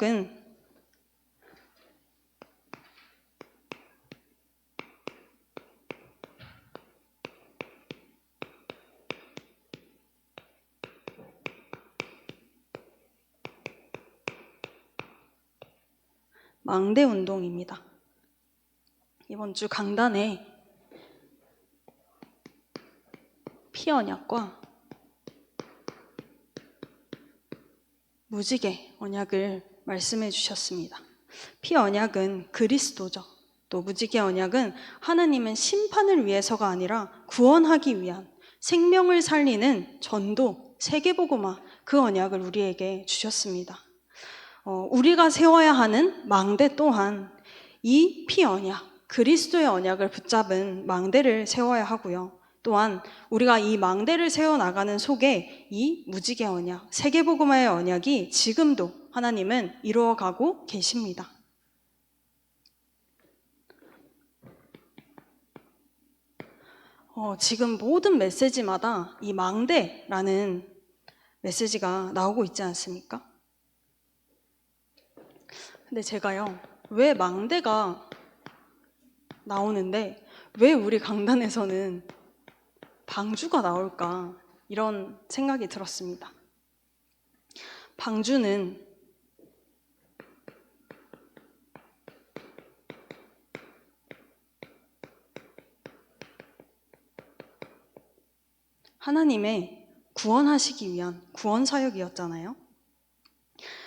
제목은 망대 운동입니다. 이번 주 강단에 피 언약과 무지개 언약을 말씀해 주셨습니다. 피 언약은 그리스도죠. 또 무지개 언약은 하나님은 심판을 위해서가 아니라 구원하기 위한 생명을 살리는 전도, 세계복음화 그 언약을 우리에게 주셨습니다. 우리가 세워야 하는 망대 또한 이 피 언약, 그리스도의 언약을 붙잡은 망대를 세워야 하고요. 또한 우리가 이 망대를 세워나가는 속에 이 무지개 언약, 세계복음화의 언약이 지금도 하나님은 이루어가고 계십니다. 지금 모든 메시지마다 이 망대라는 메시지가 나오고 있지 않습니까? 근데 제가요, 왜 망대가 나오는데 왜 우리 강단에서는 방주가 나올까? 이런 생각이 들었습니다. 방주는 하나님의 구원하시기 위한 구원 사역이었잖아요.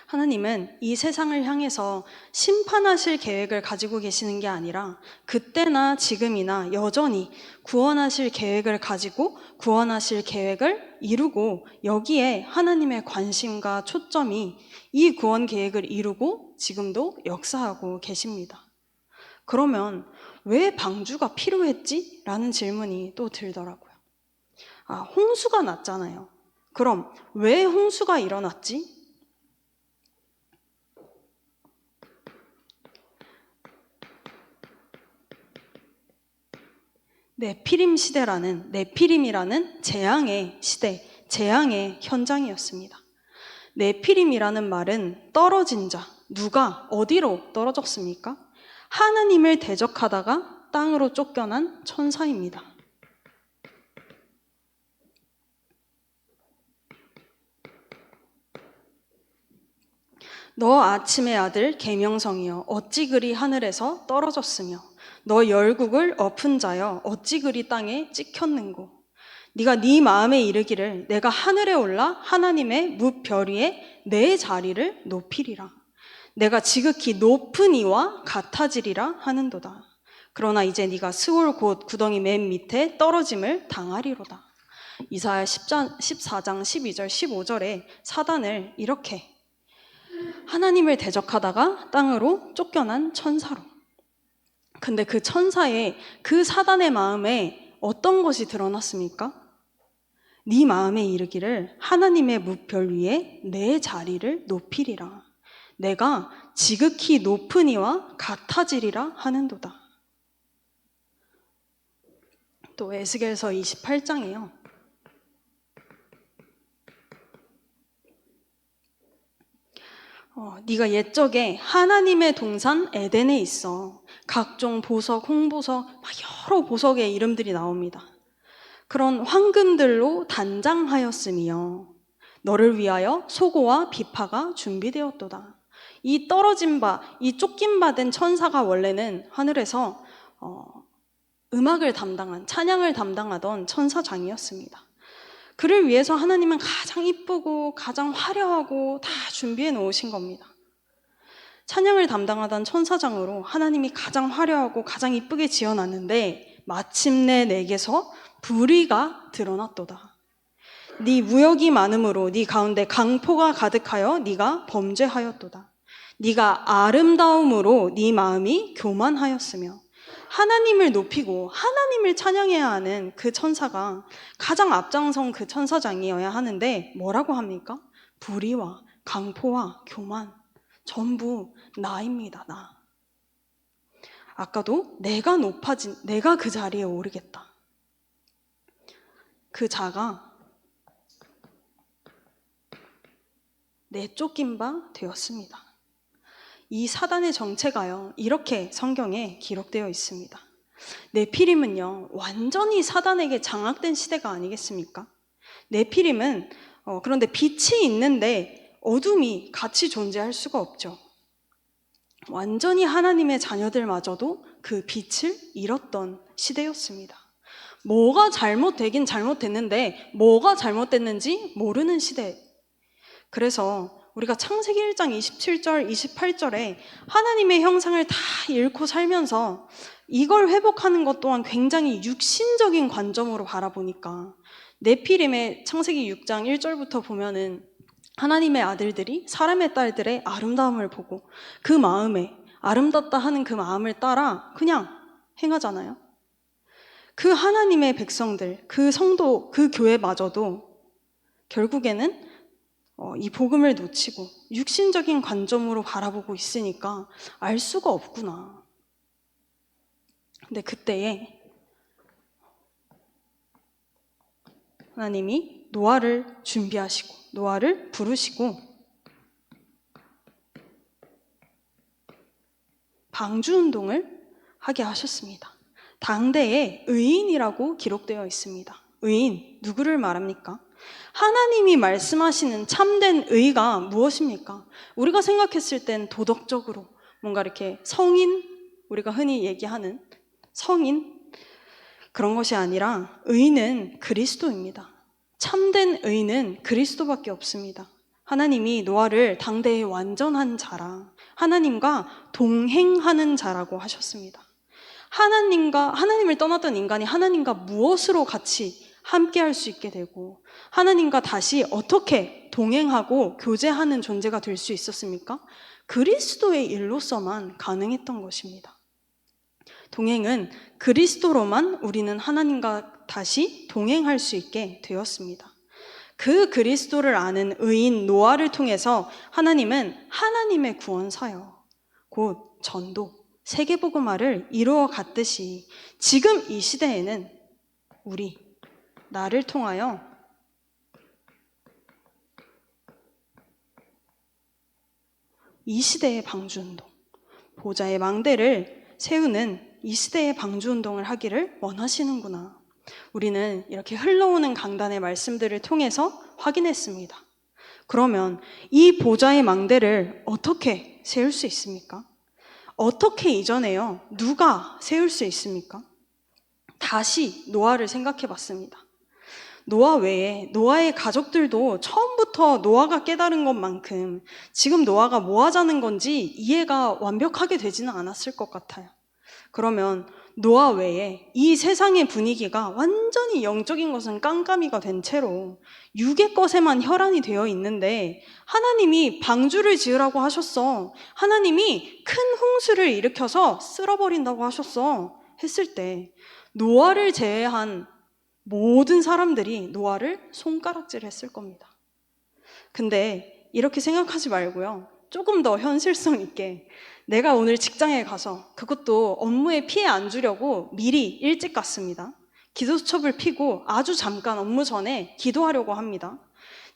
하나님은 이 세상을 향해서 심판하실 계획을 가지고 계시는 게 아니라 그때나 지금이나 여전히 구원하실 계획을 가지고 구원하실 계획을 이루고 여기에 하나님의 관심과 초점이 이 구원 계획을 이루고 지금도 역사하고 계십니다. 그러면 왜 방주가 필요했지? 라는 질문이 또 들더라고요. 홍수가 났잖아요. 그럼 왜 홍수가 일어났지? 네피림이라는 재앙의 시대, 재앙의 현장이었습니다. 네피림이라는 말은 떨어진 자, 누가 어디로 떨어졌습니까? 하나님을 대적하다가 땅으로 쫓겨난 천사입니다. 너 아침의 아들 계명성이여 어찌 그리 하늘에서 떨어졌으며 너 열국을 엎은 자여 어찌 그리 땅에 찍혔는고 네가 네 마음에 이르기를 내가 하늘에 올라 하나님의 무별 위에 내 자리를 높이리라 내가 지극히 높은 이와 같아지리라 하는도다. 그러나 이제 네가 스올 곧 구덩이 맨 밑에 떨어짐을 당하리로다. 이사야 14장 12절 15절에 사단을 이렇게 하나님을 대적하다가 땅으로 쫓겨난 천사로. 근데 그 천사의 그 사단의 마음에 어떤 것이 드러났습니까? 네 마음에 이르기를 하나님의 무별 위에 내 자리를 높이리라. 내가 지극히 높은 이와 같아지리라 하는도다. 또 에스겔서 28장이요. 네가 옛적에 하나님의 동산 에덴에 있어. 각종 보석, 홍보석, 여러 보석의 이름들이 나옵니다. 그런 황금들로 단장하였으며 너를 위하여 소고와 비파가 준비되었도다. 이 떨어진 바, 이 쫓긴 바 된 천사가 원래는 하늘에서 음악을 담당한, 찬양을 담당하던 천사장이었습니다. 그를 위해서 하나님은 가장 이쁘고 가장 화려하고 다 준비해 놓으신 겁니다. 찬양을 담당하던 천사장으로 하나님이 가장 화려하고 가장 이쁘게 지어놨는데 마침내 내게서 불의가 드러났도다. 네 무역이 많음으로 네 가운데 강포가 가득하여 네가 범죄하였도다. 네가 아름다움으로 네 마음이 교만하였으며 하나님을 높이고 하나님을 찬양해야 하는 그 천사가 가장 앞장선 그 천사장이어야 하는데 뭐라고 합니까? 불의와 강포와 교만 전부 나입니다. 나. 아까도 내가 그 자리에 오르겠다. 그 자가 내쫓긴 바 되었습니다. 이 사단의 정체가요, 이렇게 성경에 기록되어 있습니다. 네피림은요, 완전히 사단에게 장악된 시대가 아니겠습니까? 네피림은 그런데 빛이 있는데 어둠이 같이 존재할 수가 없죠. 완전히 하나님의 자녀들마저도 그 빛을 잃었던 시대였습니다. 뭐가 잘못되긴 잘못됐는데 뭐가 잘못됐는지 모르는 시대. 그래서 우리가 창세기 1장 27절, 28절에 하나님의 형상을 다 잃고 살면서 이걸 회복하는 것 또한 굉장히 육신적인 관점으로 바라보니까 네피림의 창세기 6장 1절부터 보면은 하나님의 아들들이 사람의 딸들의 아름다움을 보고 그 마음에 아름답다 하는 그 마음을 따라 그냥 행하잖아요. 그 하나님의 백성들, 그 성도, 그 교회마저도 결국에는 이 복음을 놓치고 육신적인 관점으로 바라보고 있으니까 알 수가 없구나. 근데 그때에 하나님이 노아를 준비하시고 노아를 부르시고 방주운동을 하게 하셨습니다. 당대에 의인이라고 기록되어 있습니다. 의인, 누구를 말합니까? 하나님이 말씀하시는 참된 의가 무엇입니까? 우리가 생각했을 땐 도덕적으로 뭔가 이렇게 성인, 우리가 흔히 얘기하는 성인, 그런 것이 아니라 의는 그리스도입니다. 참된 의는 그리스도밖에 없습니다. 하나님이 노아를 당대의 완전한 자라, 하나님과 동행하는 자라고 하셨습니다. 하나님을 떠났던 인간이 하나님과 무엇으로 같이 함께 할 수 있게 되고 하나님과 다시 어떻게 동행하고 교제하는 존재가 될 수 있었습니까? 그리스도의 일로서만 가능했던 것입니다. 동행은 그리스도로만 우리는 하나님과 다시 동행할 수 있게 되었습니다. 그 그리스도를 아는 의인 노아를 통해서 하나님은 하나님의 구원사역, 곧 전도, 세계복음화를 이루어 갔듯이 지금 이 시대에는 나를 통하여 이 시대의 방주운동, 보좌의 망대를 세우는 이 시대의 방주운동을 하기를 원하시는구나. 우리는 이렇게 흘러오는 강단의 말씀들을 통해서 확인했습니다. 그러면 이 보좌의 망대를 어떻게 세울 수 있습니까? 어떻게 이전에요? 누가 세울 수 있습니까? 다시 노아를 생각해 봤습니다. 노아 외에 노아의 가족들도 처음부터 노아가 깨달은 것만큼 지금 노아가 뭐 하자는 건지 이해가 완벽하게 되지는 않았을 것 같아요. 그러면 노아 외에 이 세상의 분위기가 완전히 영적인 것은 깜깜이가 된 채로 육의 것에만 혈안이 되어 있는데 하나님이 방주를 지으라고 하셨어. 하나님이 큰 홍수를 일으켜서 쓸어버린다고 하셨어. 했을 때 노아를 제외한 모든 사람들이 노아를 손가락질했을 겁니다. 근데 이렇게 생각하지 말고요. 조금 더 현실성 있게 내가 오늘 직장에 가서 그것도 업무에 피해 안 주려고 미리 일찍 갔습니다. 기도수첩을 펴고 아주 잠깐 업무 전에 기도하려고 합니다.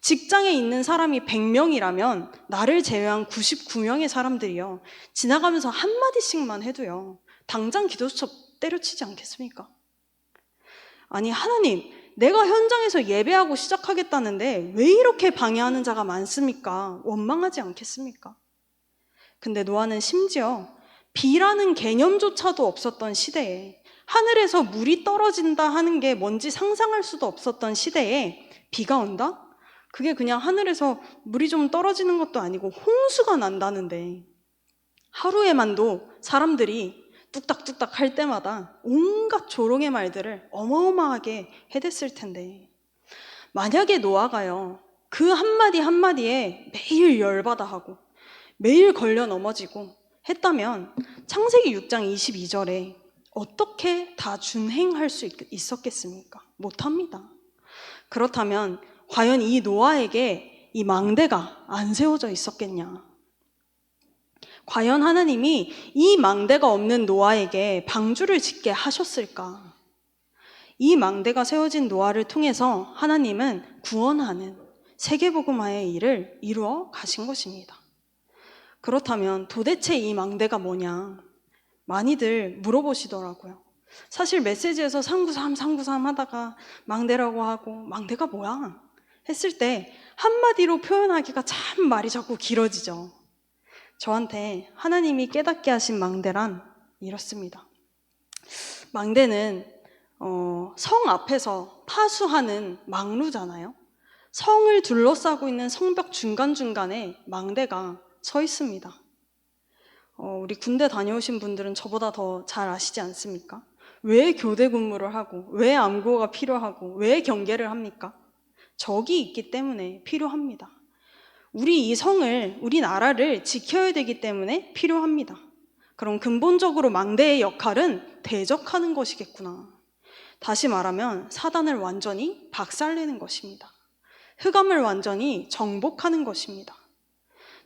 직장에 있는 사람이 100명이라면 나를 제외한 99명의 사람들이요. 지나가면서 한마디씩만 해도요. 당장 기도수첩 때려치지 않겠습니까? 아니 하나님, 내가 현장에서 예배하고 시작하겠다는데 왜 이렇게 방해하는 자가 많습니까? 원망하지 않겠습니까? 근데 노아는 심지어 비라는 개념조차도 없었던 시대에 하늘에서 물이 떨어진다 하는 게 뭔지 상상할 수도 없었던 시대에 비가 온다? 그게 그냥 하늘에서 물이 좀 떨어지는 것도 아니고 홍수가 난다는데 하루에만도 사람들이 뚝딱뚝딱 할 때마다 온갖 조롱의 말들을 어마어마하게 해댔을 텐데 만약에 노아가요 그 한마디 한마디에 매일 열받아 하고 매일 걸려 넘어지고 했다면 창세기 6장 22절에 어떻게 다 준행할 수 있었겠습니까? 못합니다. 그렇다면 과연 이 노아에게 이 망대가 안 세워져 있었겠냐? 과연 하나님이 이 망대가 없는 노아에게 방주를 짓게 하셨을까? 이 망대가 세워진 노아를 통해서 하나님은 구원하는 세계복음화의 일을 이루어 가신 것입니다. 그렇다면 도대체 이 망대가 뭐냐? 많이들 물어보시더라고요. 사실 메시지에서 393 하다가 망대라고 하고 망대가 뭐야? 했을 때 한마디로 표현하기가 참 말이 자꾸 길어지죠. 저한테 하나님이 깨닫게 하신 망대란 이렇습니다. 망대는 성 앞에서 파수하는 망루잖아요. 성을 둘러싸고 있는 성벽 중간중간에 망대가 서 있습니다. 우리 군대 다녀오신 분들은 저보다 더 잘 아시지 않습니까? 왜 교대 근무를 하고, 왜 암구호가 필요하고, 왜 경계를 합니까? 적이 있기 때문에 필요합니다. 우리 이 성을, 우리 나라를 지켜야 되기 때문에 필요합니다. 그럼 근본적으로 망대의 역할은 대적하는 것이겠구나. 다시 말하면 사단을 완전히 박살내는 것입니다. 흑암을 완전히 정복하는 것입니다.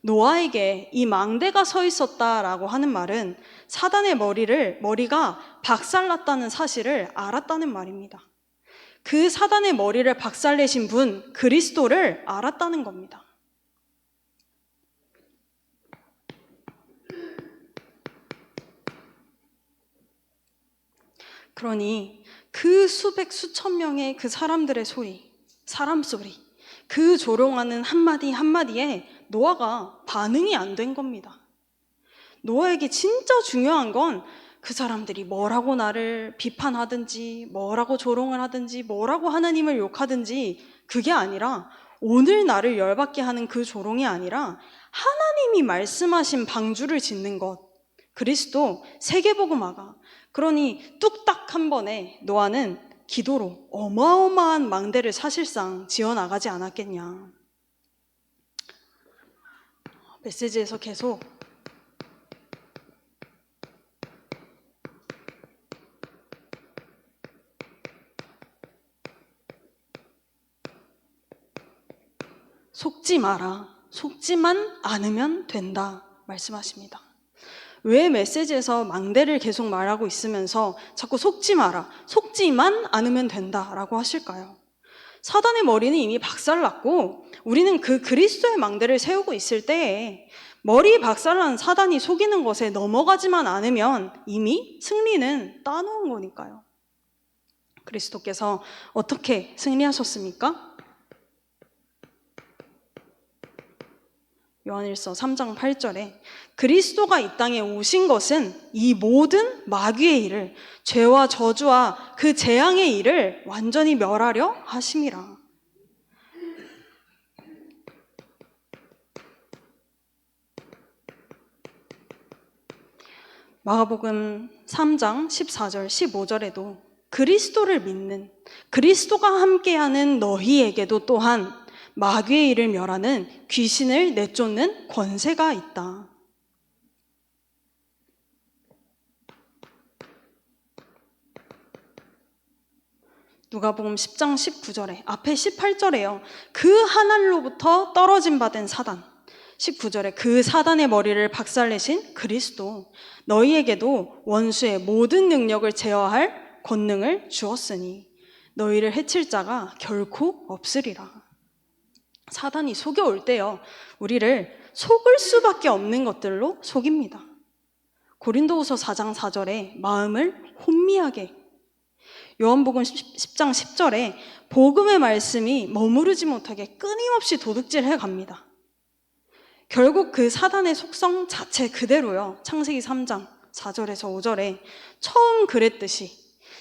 노아에게 이 망대가 서 있었다라고 하는 말은 사단의 머리가 박살났다는 사실을 알았다는 말입니다. 그 사단의 머리를 박살내신 분, 그리스도를 알았다는 겁니다. 그러니 그 수백 수천 명의 그 사람들의 소리, 사람 소리, 그 조롱하는 한마디 한마디에 노아가 반응이 안 된 겁니다. 노아에게 진짜 중요한 건 그 사람들이 뭐라고 나를 비판하든지 뭐라고 조롱을 하든지 뭐라고 하나님을 욕하든지 그게 아니라 오늘 나를 열받게 하는 그 조롱이 아니라 하나님이 말씀하신 방주를 짓는 것, 그리스도 세계복음화가. 그러니 뚝딱 한 번에 노아는 기도로 어마어마한 망대를 사실상 지어나가지 않았겠냐. 메시지에서 계속 속지 마라. 속지만 않으면 된다 말씀하십니다. 왜 메시지에서 망대를 계속 말하고 있으면서 자꾸 속지 마라, 속지만 않으면 된다라고 하실까요? 사단의 머리는 이미 박살났고 우리는 그 그리스도의 망대를 세우고 있을 때에 머리 박살난 사단이 속이는 것에 넘어가지만 않으면 이미 승리는 따놓은 거니까요. 그리스도께서 어떻게 승리하셨습니까? 요한일서 3장 8절에 그리스도가 이 땅에 오신 것은 이 모든 마귀의 일을, 죄와 저주와 그 재앙의 일을 완전히 멸하려 하심이라. 마가복음 3장 14절 15절에도 그리스도를 믿는, 그리스도가 함께하는 너희에게도 또한 마귀의 일을 멸하는 귀신을 내쫓는 권세가 있다. 누가복음 10장 19절에 앞에 18절에요. 그 하늘로부터 떨어진 바 된 사단. 19절에 그 사단의 머리를 박살내신 그리스도 너희에게도 원수의 모든 능력을 제어할 권능을 주었으니 너희를 해칠 자가 결코 없으리라. 사단이 속여올 때요, 우리를 속을 수밖에 없는 것들로 속입니다. 고린도후서 4장 4절에 마음을 혼미하게, 요한복음 10장 10절에 복음의 말씀이 머무르지 못하게 끊임없이 도둑질해 갑니다. 결국 그 사단의 속성 자체 그대로요, 창세기 3장 4절에서 5절에 처음 그랬듯이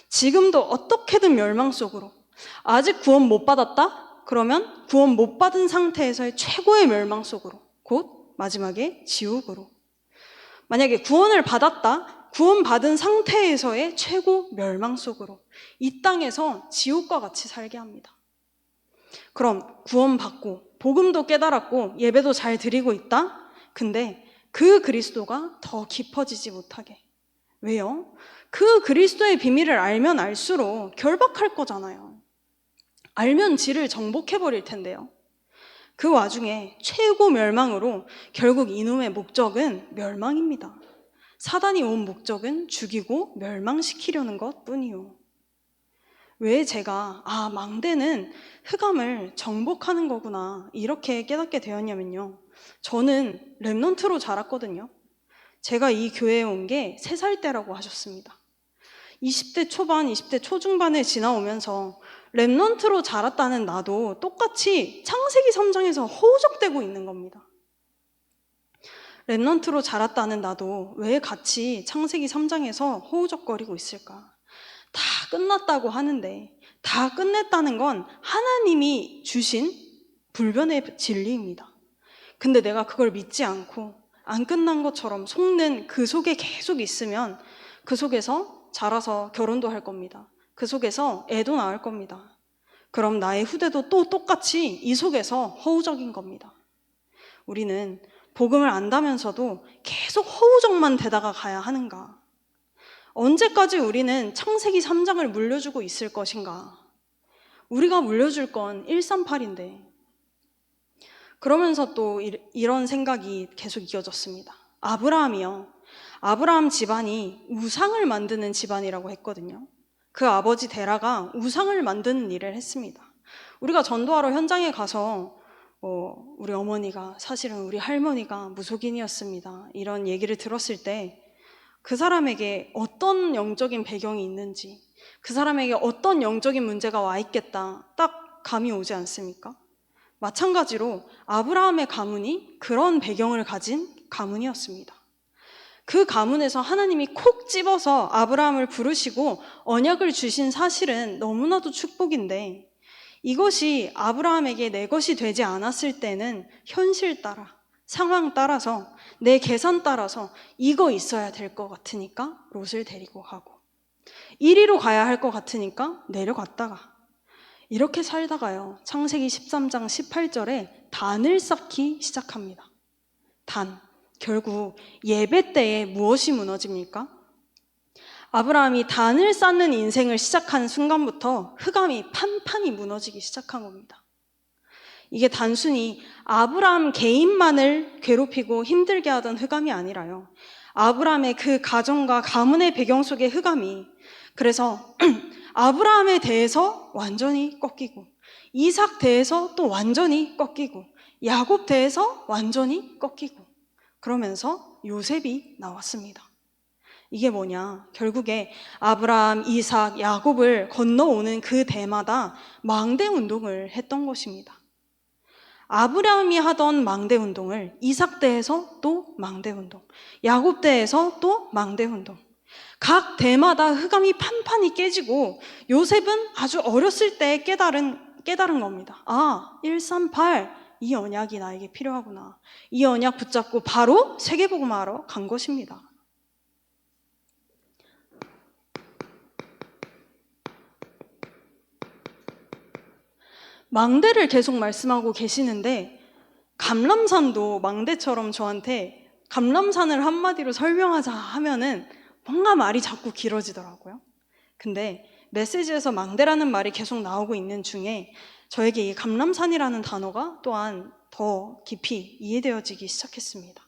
지금도 어떻게든 멸망 속으로, 아직 구원 못 받았다? 그러면 구원 못 받은 상태에서의 최고의 멸망 속으로, 곧 마지막에 지옥으로. 만약에 구원을 받았다, 구원 받은 상태에서의 최고 멸망 속으로, 이 땅에서 지옥과 같이 살게 합니다. 그럼 구원 받고 복음도 깨달았고 예배도 잘 드리고 있다? 근데 그 그리스도가 더 깊어지지 못하게. 왜요? 그 그리스도의 비밀을 알면 알수록 결박할 거잖아요. 알면 지를 정복해버릴 텐데요. 그 와중에 최고 멸망으로 결국 이놈의 목적은 멸망입니다. 사단이 온 목적은 죽이고 멸망시키려는 것 뿐이요. 왜 제가 망대는 흑암을 정복하는 거구나 이렇게 깨닫게 되었냐면요, 저는 랩넌트로 자랐거든요. 제가 이 교회에 온 게 3살 때라고 하셨습니다. 20대 초반, 20대 초중반에 지나오면서 랩넌트로 자랐다는 나도 똑같이 창세기 3장에서 허우적대고 있는 겁니다. 랩넌트로 자랐다는 나도 왜 같이 창세기 3장에서 허우적거리고 있을까? 다 끝났다고 하는데, 다 끝냈다는 건 하나님이 주신 불변의 진리입니다. 근데 내가 그걸 믿지 않고 안 끝난 것처럼 속는 그 속에 계속 있으면 그 속에서 자라서 결혼도 할 겁니다. 그 속에서 애도 낳을 겁니다. 그럼 나의 후대도 또 똑같이 이 속에서 허우적인 겁니다. 우리는 복음을 안다면서도 계속 허우적만 되다가 가야 하는가? 언제까지 우리는 창세기 3장을 물려주고 있을 것인가? 우리가 물려줄 건 138인데 그러면서 또 이런 생각이 계속 이어졌습니다. 아브라함이요. 아브라함 집안이 우상을 만드는 집안이라고 했거든요. 그 아버지 데라가 우상을 만드는 일을 했습니다. 우리가 전도하러 현장에 가서 우리 어머니가 사실은 우리 할머니가 무속인이었습니다. 이런 얘기를 들었을 때 그 사람에게 어떤 영적인 배경이 있는지, 그 사람에게 어떤 영적인 문제가 와 있겠다 딱 감이 오지 않습니까? 마찬가지로 아브라함의 가문이 그런 배경을 가진 가문이었습니다. 그 가문에서 하나님이 콕 집어서 아브라함을 부르시고 언약을 주신 사실은 너무나도 축복인데 이것이 아브라함에게 내 것이 되지 않았을 때는 현실 따라, 상황 따라서, 내 계산 따라서 이거 있어야 될 것 같으니까 롯을 데리고 가고 이리로 가야 할 것 같으니까 내려갔다가 이렇게 살다가요. 창세기 13장 18절에 단을 쌓기 시작합니다. 단, 결국 예배 때에 무엇이 무너집니까? 아브라함이 단을 쌓는 인생을 시작한 순간부터 흑암이 판판이 무너지기 시작한 겁니다. 이게 단순히 아브라함 개인만을 괴롭히고 힘들게 하던 흑암이 아니라요. 아브라함의 그 가정과 가문의 배경 속의 흑암이 그래서 아브라함에 대해서 완전히 꺾이고 이삭 대해서 또 완전히 꺾이고 야곱 대해서 완전히 꺾이고 그러면서 요셉이 나왔습니다. 이게 뭐냐? 결국에 아브라함, 이삭, 야곱을 건너오는 그 대마다 망대 운동을 했던 것입니다. 아브라함이 하던 망대 운동을 이삭 때에서 또 망대 운동, 야곱 때에서 또 망대 운동. 각 대마다 흑암이 판판이 깨지고 요셉은 아주 어렸을 때 깨달은 겁니다. 138, 이 언약이 나에게 필요하구나. 이 언약 붙잡고 바로 세계복음하러 간 것입니다. 망대를 계속 말씀하고 계시는데 감람산도 망대처럼 저한테 감람산을 한마디로 설명하자 하면은 뭔가 말이 자꾸 길어지더라고요. 근데 메시지에서 망대라는 말이 계속 나오고 있는 중에 저에게 이 감람산이라는 단어가 또한 더 깊이 이해되어지기 시작했습니다.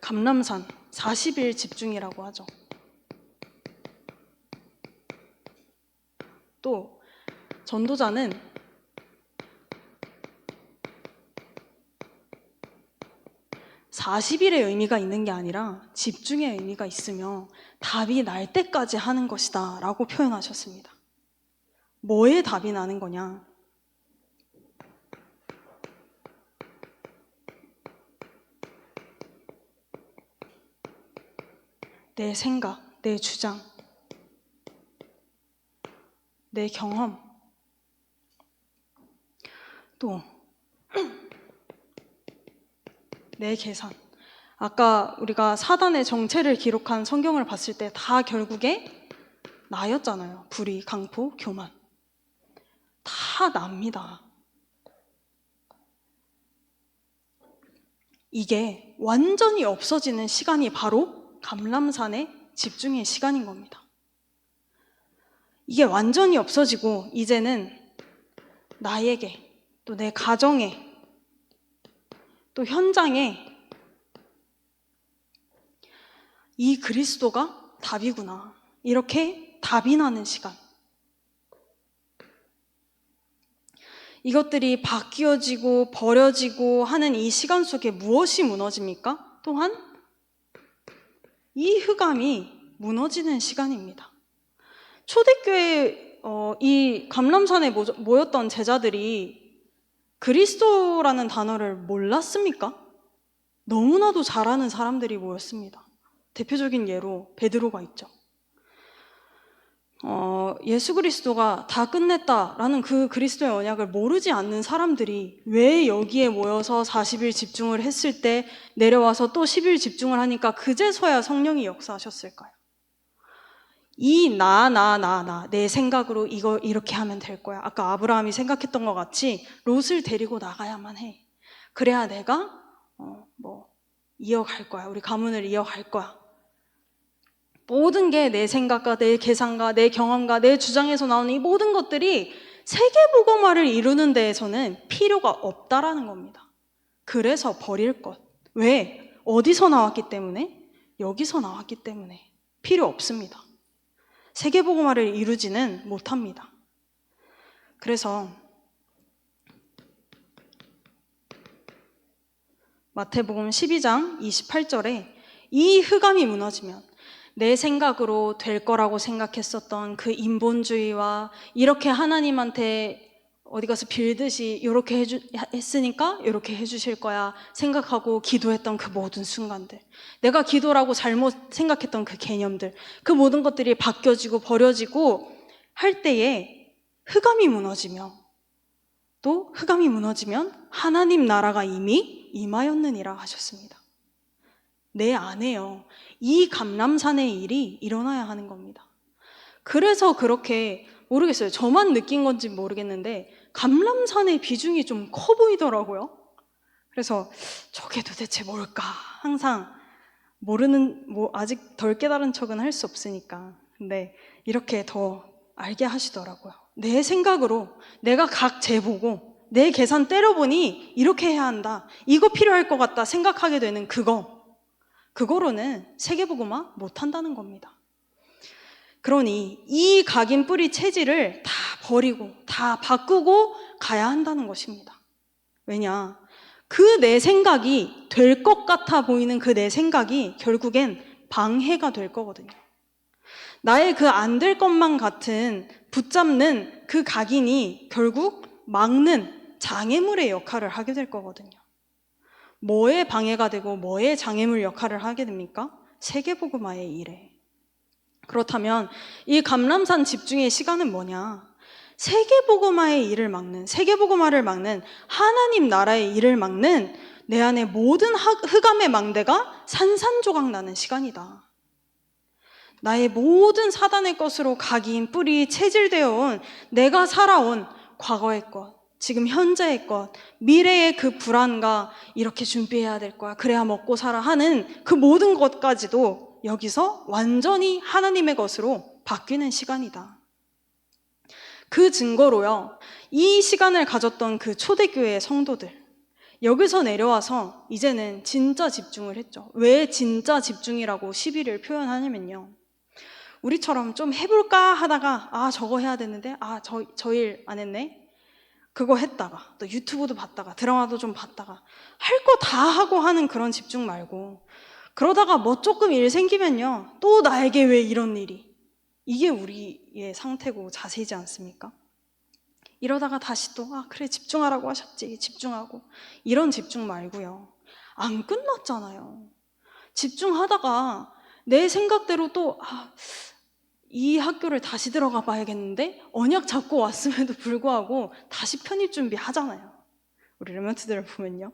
감람산, 40일 집중이라고 하죠. 또 전도자는 40일의 의미가 있는 게 아니라 집중의 의미가 있으며 답이 날 때까지 하는 것이다 라고 표현하셨습니다. 뭐에 답이 나는 거냐? 내 생각, 내 주장, 내 경험, 또 내 계산. 아까 우리가 사단의 정체를 기록한 성경을 봤을 때 다 결국에 나였잖아요. 불의, 강포, 교만. 다 납니다. 이게 완전히 없어지는 시간이 바로 감람산의 집중의 시간인 겁니다. 이게 완전히 없어지고 이제는 나에게 또 내 가정에 또 현장에 이 그리스도가 답이구나. 이렇게 답이 나는 시간. 이것들이 바뀌어지고 버려지고 하는 이 시간 속에 무엇이 무너집니까? 또한 이 흑암이 무너지는 시간입니다. 초대교회 이 감람산에 모였던 제자들이 그리스도라는 단어를 몰랐습니까? 너무나도 잘 아는 사람들이 모였습니다. 대표적인 예로 베드로가 있죠. 예수 그리스도가 다 끝냈다라는 그 그리스도의 언약을 모르지 않는 사람들이 왜 여기에 모여서 40일 집중을 했을 때 내려와서 또 10일 집중을 하니까 그제서야 성령이 역사하셨을까요? 내 생각으로 이거 이렇게 하면 될 거야. 아까 아브라함이 생각했던 것 같이 롯을 데리고 나가야만 해. 그래야 내가 이어갈 거야. 우리 가문을 이어갈 거야. 모든 게 내 생각과 내 계산과 내 경험과 내 주장에서 나오는 이 모든 것들이 세계복음화를 이루는 데에서는 필요가 없다라는 겁니다. 그래서 버릴 것. 왜? 어디서 나왔기 때문에? 여기서 나왔기 때문에 필요 없습니다. 세계복음화를 이루지는 못합니다. 그래서 마태복음 12장 28절에 이 흑암이 무너지면 내 생각으로 될 거라고 생각했었던 그 인본주의와 이렇게 하나님한테 어디 가서 빌듯이 이렇게 했으니까 이렇게 해주실 거야 생각하고 기도했던 그 모든 순간들, 내가 기도라고 잘못 생각했던 그 개념들, 그 모든 것들이 바뀌어지고 버려지고 할 때에 흑암이 무너지며 또 흑암이 무너지면 하나님 나라가 이미 임하였느니라 하셨습니다. 내 안에요, 이 감람산의 일이 일어나야 하는 겁니다. 그래서 그렇게 모르겠어요. 저만 느낀 건지 모르겠는데 감람산의 비중이 좀 커 보이더라고요. 그래서 저게 도대체 뭘까? 항상 모르는, 아직 덜 깨달은 척은 할 수 없으니까. 근데 이렇게 더 알게 하시더라고요. 내 생각으로 내가 각 재보고 내 계산 때려보니 이렇게 해야 한다, 이거 필요할 것 같다 생각하게 되는 그거로는 세계복음화 못한다는 겁니다. 그러니 이 각인 뿌리 체질을 다 버리고 다 바꾸고 가야 한다는 것입니다. 왜냐? 그 내 생각이 될 것 같아 보이는 그 내 생각이 결국엔 방해가 될 거거든요. 나의 그 안 될 것만 같은 붙잡는 그 각인이 결국 막는 장애물의 역할을 하게 될 거거든요. 뭐에 방해가 되고 뭐에 장애물 역할을 하게 됩니까? 세계복음화의 일에. 그렇다면 이 감람산 집중의 시간은 뭐냐? 세계복음화의 일을 막는, 세계복음화를 막는, 하나님 나라의 일을 막는 내 안의 모든 흑암의 망대가 산산조각 나는 시간이다. 나의 모든 사단의 것으로 각인, 뿌리, 체질되어 온 내가 살아온 과거의 것, 지금 현재의 것, 미래의 그 불안과 이렇게 준비해야 될 거야, 그래야 먹고 살아 하는 그 모든 것까지도 여기서 완전히 하나님의 것으로 바뀌는 시간이다. 그 증거로요, 이 시간을 가졌던 그 초대교회의 성도들, 여기서 내려와서 이제는 진짜 집중을 했죠. 왜 진짜 집중이라고 11을 표현하냐면요, 우리처럼 좀 해볼까 하다가 저거 해야 되는데 저 일 안 했네, 그거 했다가 또 유튜브도 봤다가 드라마도 좀 봤다가 할 거 다 하고 하는 그런 집중 말고, 그러다가 뭐 조금 일 생기면요, 또 나에게 왜 이런 일이, 이게 우리의 상태고 자세이지 않습니까? 이러다가 다시 또 그래 집중하라고 하셨지, 집중하고, 이런 집중 말고요. 안 끝났잖아요. 집중하다가 내 생각대로 또 이 학교를 다시 들어가 봐야겠는데 언약 잡고 왔음에도 불구하고 다시 편입 준비 하잖아요. 우리 랩런트들을 보면요,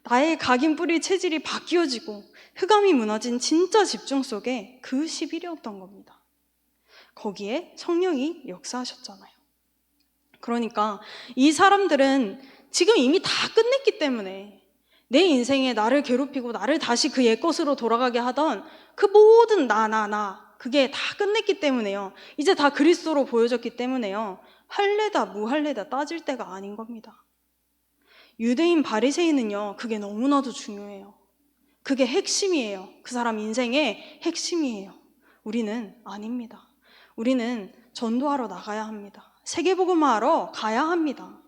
나의 각인 뿌리 체질이 바뀌어지고 흑암이 무너진 진짜 집중 속에 그 10일이었던 겁니다. 거기에 성령이 역사하셨잖아요. 그러니까 이 사람들은 지금 이미 다 끝냈기 때문에 내 인생에 나를 괴롭히고 나를 다시 그 옛 것으로 돌아가게 하던 그 모든 그게 다 끝냈기 때문에요, 이제 다 그리스도로 보여졌기 때문에요, 할래다 무할래다 따질 때가 아닌 겁니다. 유대인 바리새인은요, 그게 너무나도 중요해요. 그게 핵심이에요. 그 사람 인생의 핵심이에요. 우리는 아닙니다. 우리는 전도하러 나가야 합니다. 세계복음화하러 가야 합니다.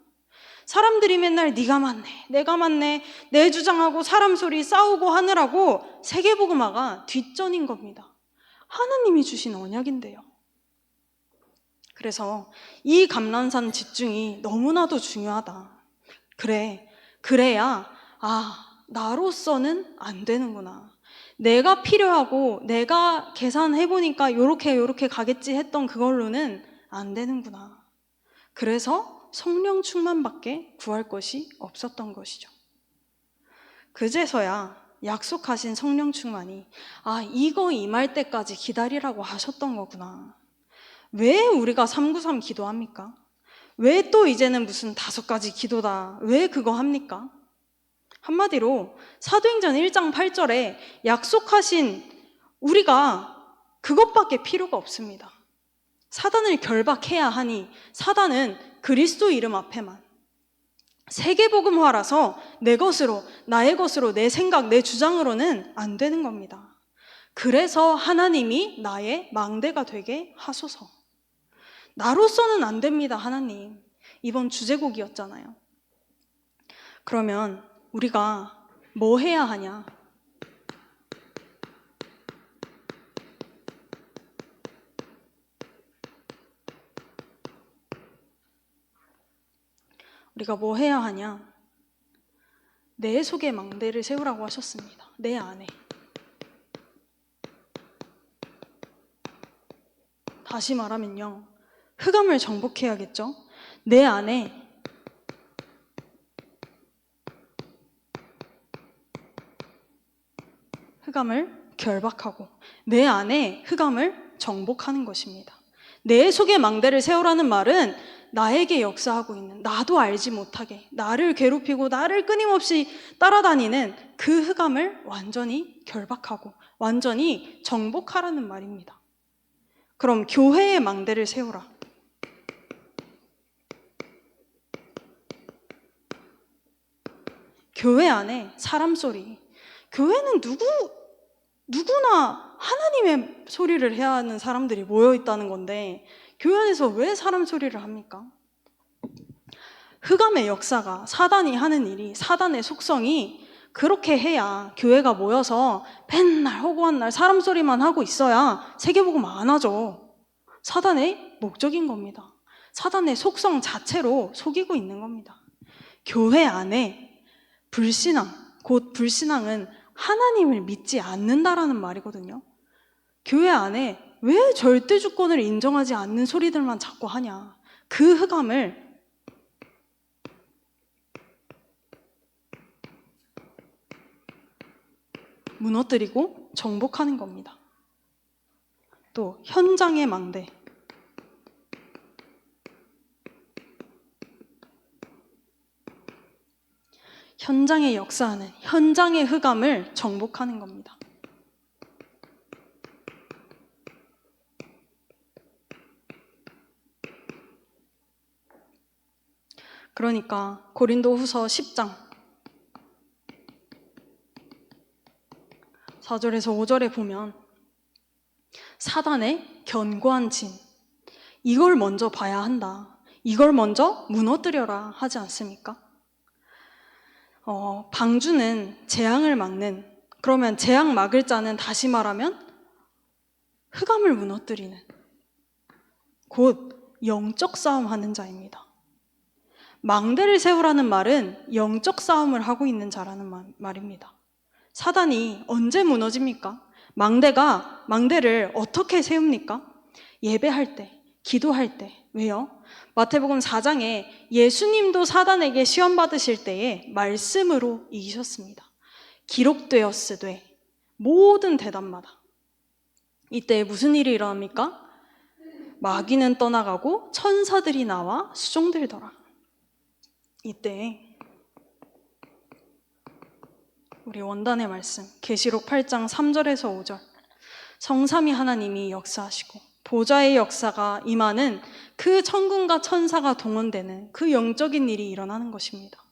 사람들이 맨날 네가 맞네, 내가 맞네, 내 주장하고 사람 소리 싸우고 하느라고 세계복음화가 뒷전인 겁니다. 하나님이 주신 언약인데요. 그래서 이 감람산 집중이 너무나도 중요하다. 그래야 나로서는 안 되는구나. 내가 필요하고 내가 계산해보니까 요렇게 가겠지 했던 그걸로는 안 되는구나. 그래서 성령 충만밖에 구할 것이 없었던 것이죠. 그제서야 약속하신 성령 충만이 이거 임할 때까지 기다리라고 하셨던 거구나. 왜 우리가 393 기도합니까? 왜 또 이제는 무슨 5가지 기도다, 왜 그거 합니까? 한마디로 사도행전 1장 8절에 약속하신 우리가 그것밖에 필요가 없습니다. 사단을 결박해야 하니 사단은 그리스도 이름 앞에만, 세계복음화라서 내 것으로, 나의 것으로, 내 생각, 내 주장으로는 안 되는 겁니다. 그래서 하나님이 나의 망대가 되게 하소서. 나로서는 안 됩니다, 하나님. 이번 주제곡이었잖아요. 그러면 우리가 뭐 해야 하냐? 우리가 뭐 해야 하냐? 내 속에 망대를 세우라고 하셨습니다. 내 안에. 다시 말하면요, 흑암을 정복해야겠죠? 내 안에 흑암을 결박하고 내 안에 흑암을 정복하는 것입니다. 내 속에 망대를 세우라는 말은 나에게 역사하고 있는, 나도 알지 못하게 나를 괴롭히고 나를 끊임없이 따라다니는 그 흑암을 완전히 결박하고 완전히 정복하라는 말입니다. 그럼 교회의 망대를 세우라. 교회 안에 사람 소리, 교회는 누구나 하나님의 소리를 해야 하는 사람들이 모여 있다는 건데 교회 안에서 왜 사람 소리를 합니까? 흑암의 역사가, 사단이 하는 일이, 사단의 속성이 그렇게 해야 교회가 모여서 맨날 허구한 날 사람 소리만 하고 있어야 세계복음 안 하죠. 사단의 목적인 겁니다. 사단의 속성 자체로 속이고 있는 겁니다. 교회 안에 불신앙, 곧 불신앙은 하나님을 믿지 않는다라는 말이거든요. 교회 안에 왜 절대 주권을 인정하지 않는 소리들만 자꾸 하냐. 그 흑암을 무너뜨리고 정복하는 겁니다. 또 현장의 망대. 현장의 역사하는, 현장의 흑암을 정복하는 겁니다. 그러니까 고린도후서 10장 4절에서 5절에 보면 사단의 견고한 진, 이걸 먼저 봐야 한다. 이걸 먼저 무너뜨려라 하지 않습니까? 방주는 재앙을 막는, 그러면 재앙 막을 자는 다시 말하면 흑암을 무너뜨리는, 곧 영적 싸움하는 자입니다. 망대를 세우라는 말은 영적 싸움을 하고 있는 자라는 말입니다. 사단이 언제 무너집니까? 망대를 어떻게 세웁니까? 예배할 때, 기도할 때. 왜요? 마태복음 4장에 예수님도 사단에게 시험 받으실 때에 말씀으로 이기셨습니다. 기록되었으되 모든 대답마다. 이때 무슨 일이 일어납니까? 마귀는 떠나가고 천사들이 나와 수종들더라. 이때 우리 원단의 말씀, 계시록 8장 3절에서 5절, 성삼위 하나님이 역사하시고 보좌의 역사가 임하는 그 천군과 천사가 동원되는 그 영적인 일이 일어나는 것입니다.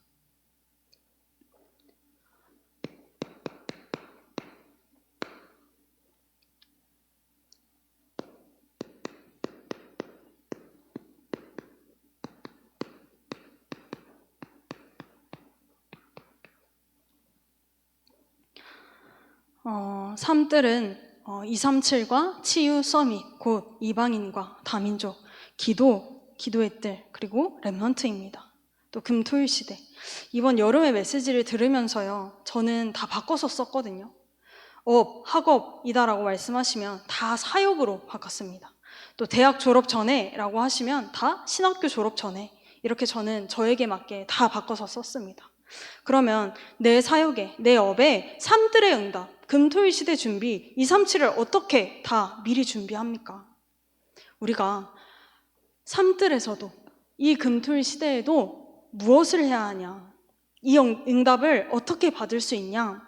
삶들은 237과 치유 서밋, 곧 이방인과 다민족, 기도의 뜰, 그리고 렘넌트입니다. 또 금토일 시대. 이번 여름의 메시지를 들으면서요, 저는 다 바꿔서 썼거든요. 학업이다라고 말씀하시면 다 사역으로 바꿨습니다. 또 대학 졸업 전에 라고 하시면 다 신학교 졸업 전에, 이렇게 저는 저에게 맞게 다 바꿔서 썼습니다. 그러면 내 사역에, 내 업에 삶들의 응답, 금토일 시대 준비, 237을 어떻게 다 미리 준비합니까? 우리가 삶들에서도, 이 금토일 시대에도 무엇을 해야 하냐? 이 응답을 어떻게 받을 수 있냐?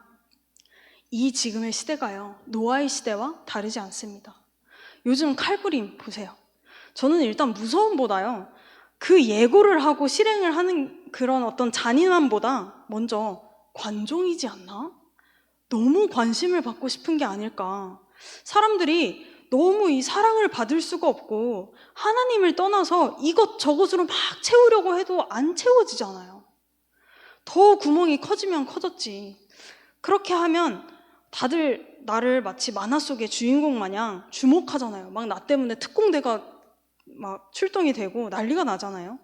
이 지금의 시대가요, 노아의 시대와 다르지 않습니다. 요즘 칼부림 보세요. 저는 일단 무서움보다요, 그 예고를 하고 실행을 하는 그런 어떤 잔인함보다 먼저 관종이지 않나? 너무 관심을 받고 싶은 게 아닐까. 사람들이 너무 이 사랑을 받을 수가 없고 하나님을 떠나서 이것저것으로 막 채우려고 해도 안 채워지잖아요. 더 구멍이 커지면 커졌지. 그렇게 하면 다들 나를 마치 만화 속의 주인공 마냥 주목하잖아요. 막 나 때문에 특공대가 막 출동이 되고 난리가 나잖아요.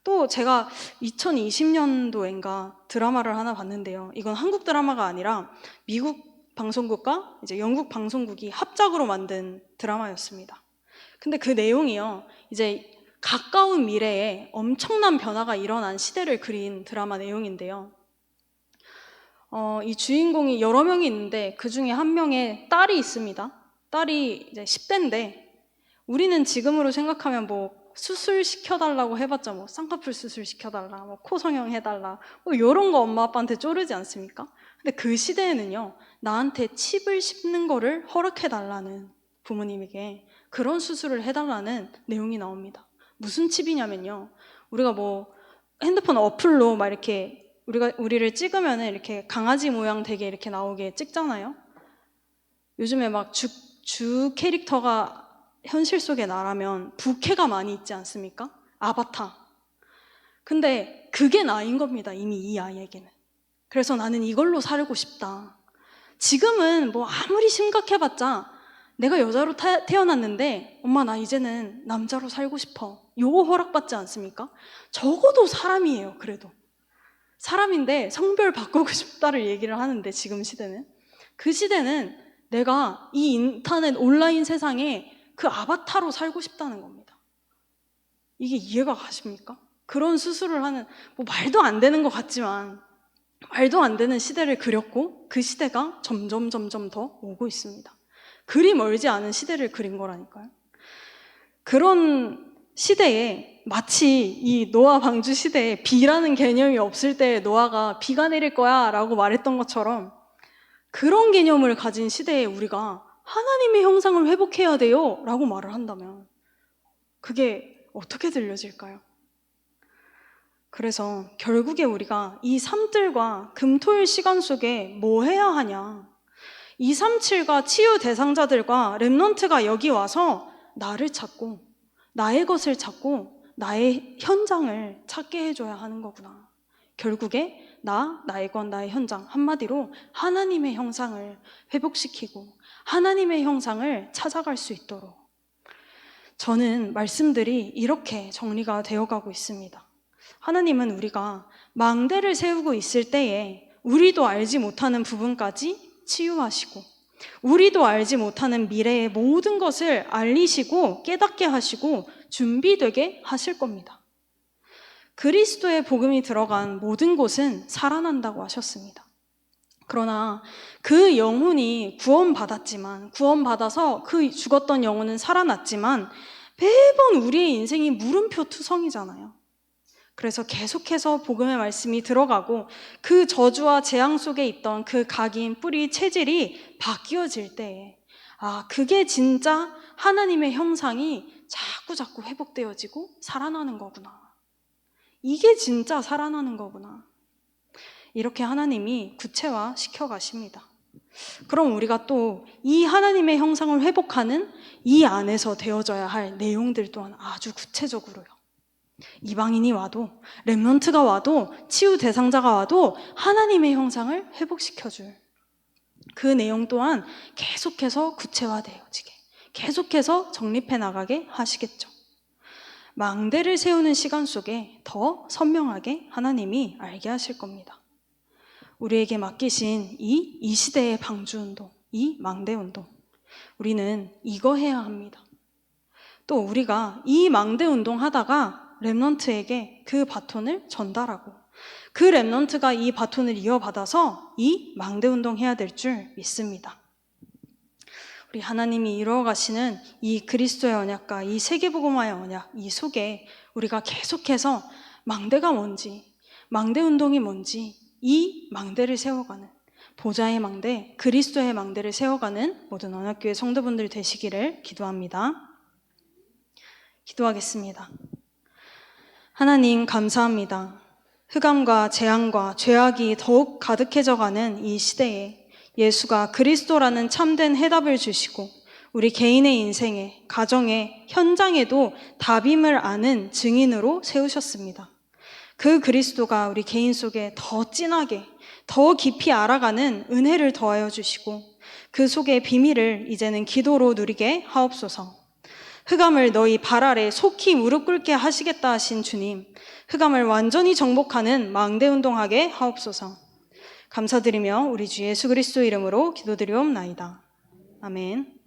또 제가 2020년도인가 드라마를 하나 봤는데요. 이건 한국 드라마가 아니라 미국 방송국과 이제 영국 방송국이 합작으로 만든 드라마였습니다. 근데 그 내용이요, 이제 가까운 미래에 엄청난 변화가 일어난 시대를 그린 드라마 내용인데요. 이 주인공이 여러 명이 있는데 그 중에 한 명의 딸이 있습니다. 딸이 이제 10대인데 우리는 지금으로 생각하면 뭐 수술 시켜달라고 해봤자 뭐 쌍꺼풀 수술 시켜달라, 뭐 코 성형 해달라, 뭐 이런 거 엄마 아빠한테 쪼르지 않습니까? 근데 그 시대에는요, 나한테 칩을 씹는 거를 허락해달라는, 부모님에게 그런 수술을 해달라는 내용이 나옵니다. 무슨 칩이냐면요, 우리가 뭐 핸드폰 어플로 막 이렇게 우리를 찍으면 이렇게 강아지 모양 되게 이렇게 나오게 찍잖아요. 요즘에 막 주 캐릭터가 현실 속의 나라면 부캐가 많이 있지 않습니까? 아바타. 근데 그게 나인 겁니다, 이미 이 아이에게는. 그래서 나는 이걸로 살고 싶다. 지금은 뭐 아무리 심각해봤자 내가 여자로 태어났는데 엄마 나 이제는 남자로 살고 싶어, 요거 허락받지 않습니까? 적어도 사람이에요. 그래도 사람인데 성별 바꾸고 싶다를 얘기를 하는데, 지금 시대는, 그 시대는 내가 이 인터넷 온라인 세상에 그 아바타로 살고 싶다는 겁니다. 이게 이해가 가십니까? 그런 수술을 하는, 뭐 말도 안 되는 것 같지만 말도 안 되는 시대를 그렸고, 그 시대가 점점 더 오고 있습니다. 그리 멀지 않은 시대를 그린 거라니까요. 그런 시대에 마치 이 노아 방주 시대에 비라는 개념이 없을 때 노아가 비가 내릴 거야 라고 말했던 것처럼, 그런 개념을 가진 시대에 우리가 하나님의 형상을 회복해야 돼요 라고 말을 한다면 그게 어떻게 들려질까요? 그래서 결국에 우리가 이 삶들과 금토일 시간 속에 뭐 해야 하냐, 237과 치유 대상자들과 렘넌트가 여기 와서 나를 찾고 나의 것을 찾고 나의 현장을 찾게 해줘야 하는 거구나. 결국에 나의 것, 나의 현장, 한마디로 하나님의 형상을 회복시키고 하나님의 형상을 찾아갈 수 있도록, 저는 말씀들이 이렇게 정리가 되어가고 있습니다. 하나님은 우리가 망대를 세우고 있을 때에 우리도 알지 못하는 부분까지 치유하시고 우리도 알지 못하는 미래의 모든 것을 알리시고 깨닫게 하시고 준비되게 하실 겁니다. 그리스도의 복음이 들어간 모든 곳은 살아난다고 하셨습니다. 그러나 그 영혼이 구원받아서 그 죽었던 영혼은 살아났지만 매번 우리의 인생이 물음표 투성이잖아요. 그래서 계속해서 복음의 말씀이 들어가고 그 저주와 재앙 속에 있던 그 각인, 뿌리, 체질이 바뀌어질 때에 그게 진짜 하나님의 형상이 자꾸 회복되어지고 살아나는 거구나. 이게 진짜 살아나는 거구나. 이렇게 하나님이 구체화 시켜가십니다. 그럼 우리가 또 이 하나님의 형상을 회복하는 이 안에서 되어져야 할 내용들 또한 아주 구체적으로요. 이방인이 와도, 렘넌트가 와도, 치유 대상자가 와도 하나님의 형상을 회복시켜줄, 그 내용 또한 계속해서 구체화되어지게, 계속해서 정립해 나가게 하시겠죠. 망대를 세우는 시간 속에 더 선명하게 하나님이 알게 하실 겁니다. 우리에게 맡기신 이 시대의 방주운동, 이 망대운동, 우리는 이거 해야 합니다. 또 우리가 이 망대운동 하다가 렘넌트에게 그 바톤을 전달하고 그 렘넌트가 이 바톤을 이어받아서 이 망대운동 해야 될 줄 믿습니다. 우리 하나님이 이루어가시는 이 그리스도의 언약과 이 세계복음화의 언약, 이 속에 우리가 계속해서 망대가 뭔지, 망대운동이 뭔지, 이 망대를 세워가는, 보좌의 망대, 그리스도의 망대를 세워가는 모든 언약교회 성도분들 되시기를 기도합니다. 기도하겠습니다. 하나님 감사합니다. 흑암과 재앙과 죄악이 더욱 가득해져가는 이 시대에 예수가 그리스도라는 참된 해답을 주시고 우리 개인의 인생에, 가정에, 현장에도 답임을 아는 증인으로 세우셨습니다. 그 그리스도가 우리 개인 속에 더 진하게, 더 깊이 알아가는 은혜를 더하여 주시고 그 속의 비밀을 이제는 기도로 누리게 하옵소서. 흑암을 너희 발 아래 속히 무릎 꿇게 하시겠다 하신 주님, 흑암을 완전히 정복하는 망대운동하게 하옵소서. 감사드리며 우리 주 예수 그리스도 이름으로 기도드리옵나이다. 아멘.